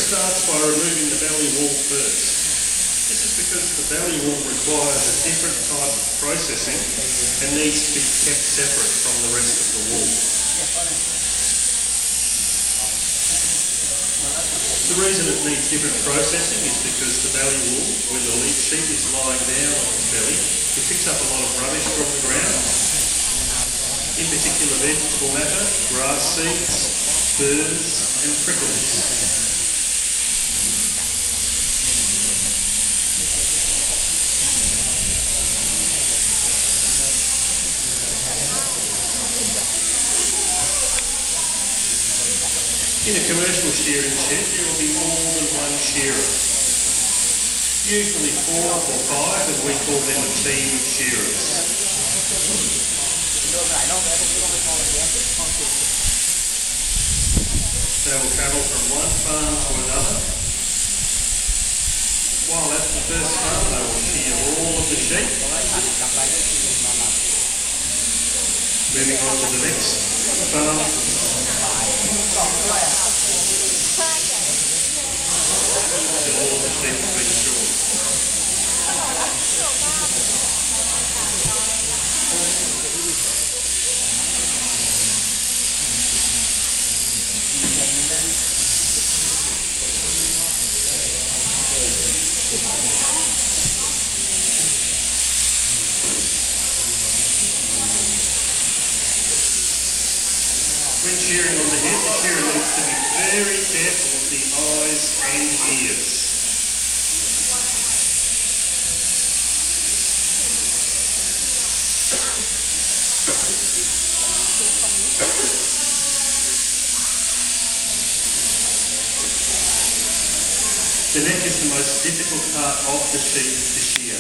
starts by removing the belly wall first. This is because the belly wall requires a different type of processing and needs to be kept separate from the rest of the wool. The reason it needs different processing is because the belly wool, when the leaf sheep is lying down on its belly, it picks up a lot of rubbish from the ground, in particular vegetable matter, grass seeds, burrs and prickles. In a commercial shearing shed, there will be more than one shearer. Usually 4 or 5, and we call them a team of shearers. They will travel from one farm to another. While at the first farm, they will shear all of the sheep. Moving on to the next farm. All of the sheep have been shorn. When shearing on the head, the shearer needs to be very careful with the eyes and ears. The neck is the most difficult part of the sheep to shear.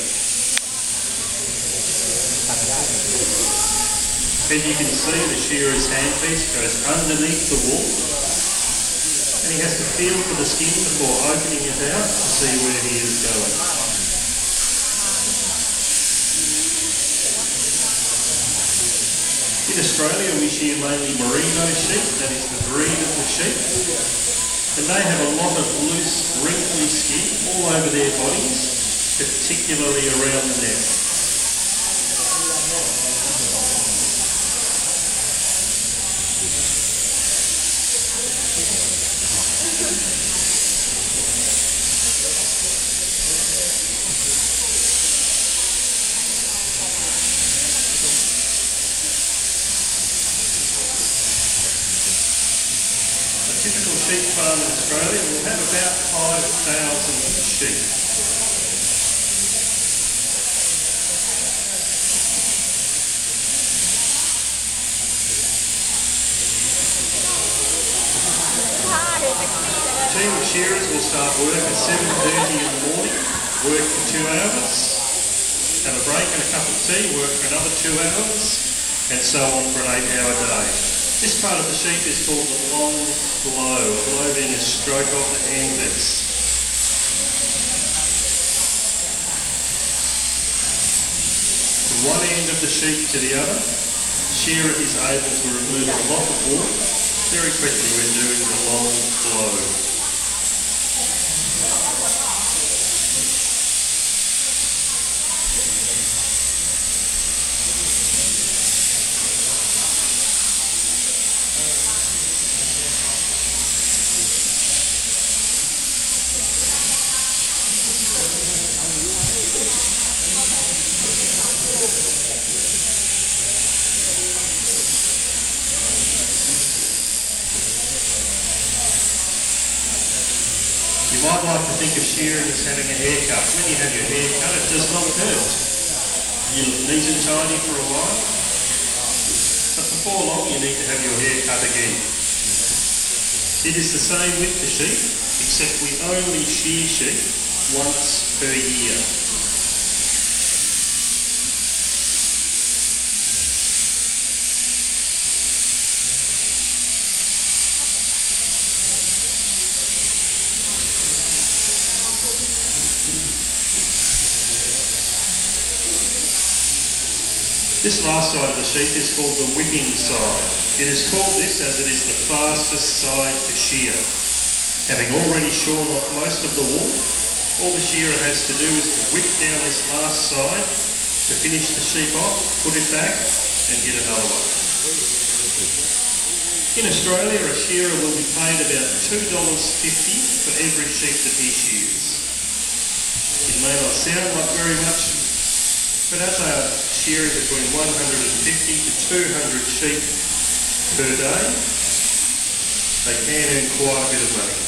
As you can see, the shearer's handpiece goes underneath the wool, and he has to feel for the skin before opening it out to see where he is going. In Australia, we shear mainly merino sheep, that is the breed of the sheep, and they have a lot of loose, wrinkly skin all over their bodies, particularly around the neck. A typical sheep farm in Australia will have about 5,000 sheep. A team of shearers will start work at 7:30 in the morning, work for 2 hours, have a break and a cup of tea, work for another 2 hours, and so on for an 8-hour day. This part of the sheep is called the long blow, a blow being a stroke of the handpiece. From one end of the sheep to the other, the shearer is able to remove a lot of wool very quickly when doing the long blow. You might like to think of shearing as having a haircut. When you have your hair cut, it does not hurt. You look neat and tidy for a while, but before long you need to have your hair cut again. It is the same with the sheep, except we only shear sheep once per year. This last side of the sheep is called the whipping side. It is called this as it is the fastest side to shear. Having already shorn off most of the wool, all the shearer has to do is to whip down this last side to finish the sheep off, put it back and get another one. In Australia, a shearer will be paid about $2.50 for every sheep that he shears. It may not sound like very much, but as they are shearing between 150 to 200 sheep per day, they can earn quite a bit of money.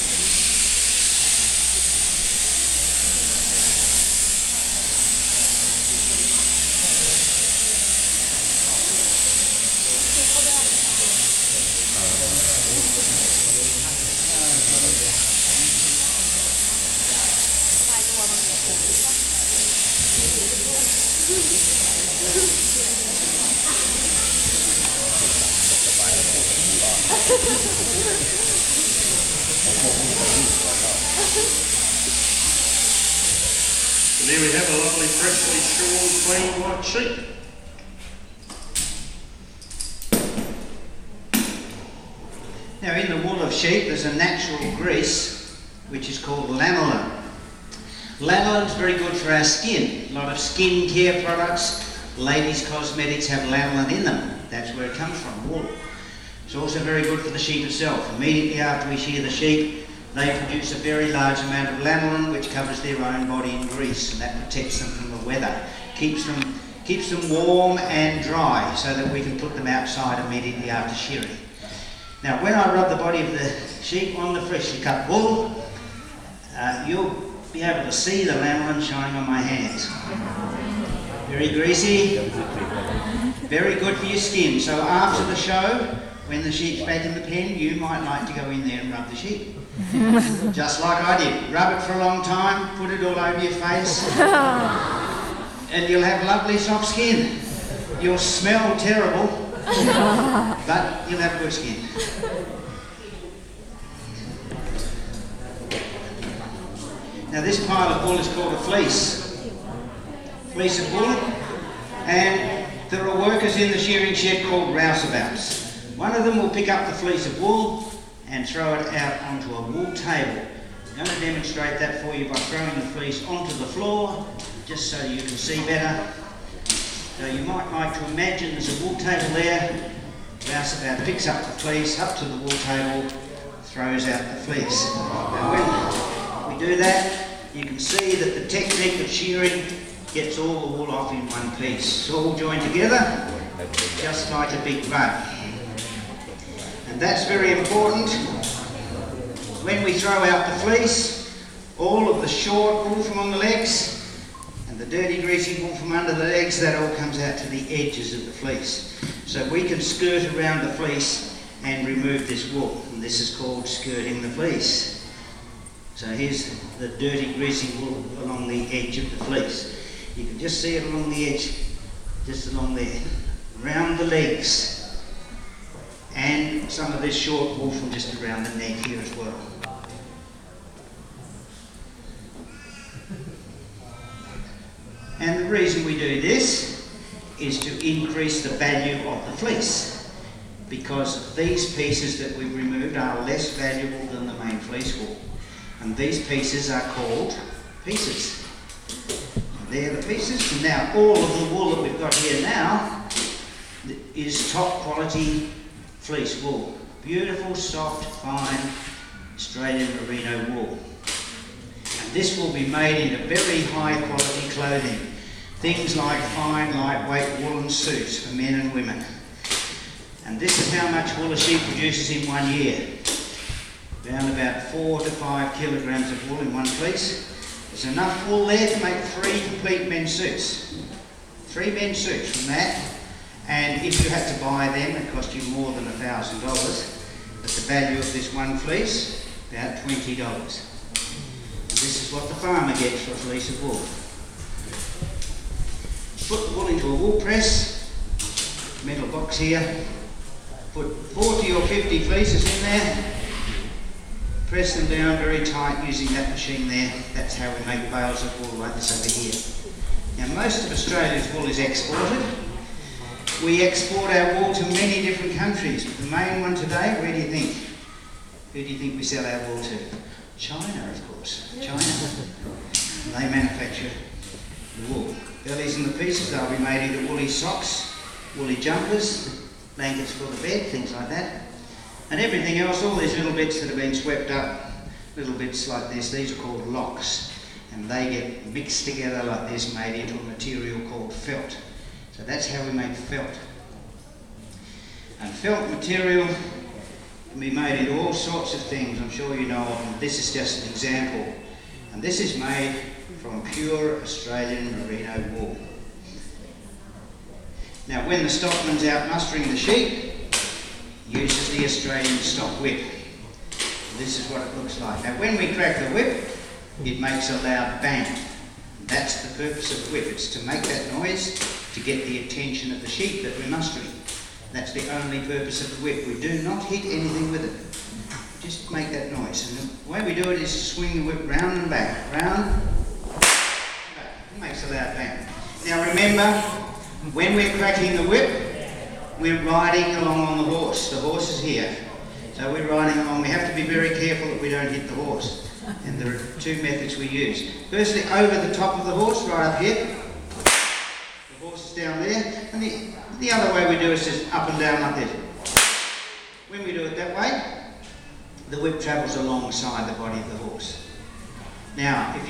And there we have a lovely, freshly shorn, clean white sheep. Now, in the wool of sheep, there's a natural grease which is called lanolin. Lanolin is very good for our skin. A lot of skin care products, ladies' cosmetics have lanolin in them. That's where it comes from, wool. It's also very good for the sheep itself. Immediately after we shear the sheep, they produce a very large amount of lanolin which covers their own body in grease, and that protects them from the weather. Keeps them warm and dry so that we can put them outside immediately after shearing. Now, when I rub the body of the sheep on the freshly cut wool, you'll be able to see the lanolin shining on my hands. Very greasy, very good for your skin. So after the show, when the sheep's back in the pen, you might like to go in there and rub the sheep. Just like I did. Rub it for a long time, put it all over your face, and you'll have lovely soft skin. You'll smell terrible, but you'll have good skin. Now, this pile of wool is called a fleece. Fleece of wool. And there are workers in the shearing shed called rouseabouts. One of them will pick up the fleece of wool and throw it out onto a wool table. I'm going to demonstrate that for you by throwing the fleece onto the floor, just so you can see better. So you might like to imagine there's a wool table there. Rouseabout picks up the fleece up to the wool table, throws out the fleece. And when we do that, you can see that the technique of shearing gets all the wool off in one piece. It's all joined together, just like a big rug. And that's very important. When we throw out the fleece, all of the short wool from on the legs and the dirty, greasy wool from under the legs, that all comes out to the edges of the fleece. So we can skirt around the fleece and remove this wool. And this is called skirting the fleece. So here's the dirty, greasy wool along the edge of the fleece. You can just see it along the edge, just along there, around the legs. And some of this short wool from just around the neck here as well. And the reason we do this is to increase the value of the fleece, because these pieces that we've removed are less valuable than the main fleece wool. And these pieces are called pieces. They're the pieces. And now all of the wool that we've got here now is top quality fleece wool. Beautiful, soft, fine Australian merino wool. And this will be made into very high quality clothing. Things like fine, lightweight woolen suits for men and women. And this is how much wool a sheep produces in 1 year. Around about 4 to 5 kilograms of wool in one fleece. There's enough wool there to make 3 complete men's suits. 3 men's suits from that. And if you had to buy them, it cost you more than $1,000. But the value of this one fleece, about $20. And this is what the farmer gets for a fleece of wool. Put the wool into a wool press, metal box here. Put 40 or 50 fleeces in there. Press them down very tight using that machine there. That's how we make bales of wool like this over here. Now, most of Australia's wool is exported. We export our wool to many different countries. The main one today, where do you think? Who do you think we sell our wool to? China, of course. China. They manufacture the wool. Bellies and the pieces, they'll be made into woolly socks, woolly jumpers, blankets for the bed, things like that. And everything else, all these little bits that have been swept up, little bits like this, these are called locks. And they get mixed together like this, made into a material called felt. So that's how we make felt. And felt material can be made into all sorts of things, I'm sure you know of them. This is just an example. And this is made from pure Australian merino wool. Now when the stockman's out mustering the sheep, he uses the Australian stock whip. This is what it looks like. Now when we crack the whip, it makes a loud bang. That's the purpose of the whip. It's to make that noise to get the attention of the sheep that we're mustering. That's the only purpose of the whip. We do not hit anything with it. Just make that noise. And the way we do it is to swing the whip round and back. Round, back. It makes a loud bang. Now remember, when we're cracking the whip, we're riding along on the horse. The horse is here. So we're riding along. We have to be very careful that we don't hit the horse. And there are two methods we use. Firstly, over the top of the horse, right up here. The horse is down there. And the other way we do is just up and down like this. When we do it that way, the whip travels alongside the body of the horse. Now, if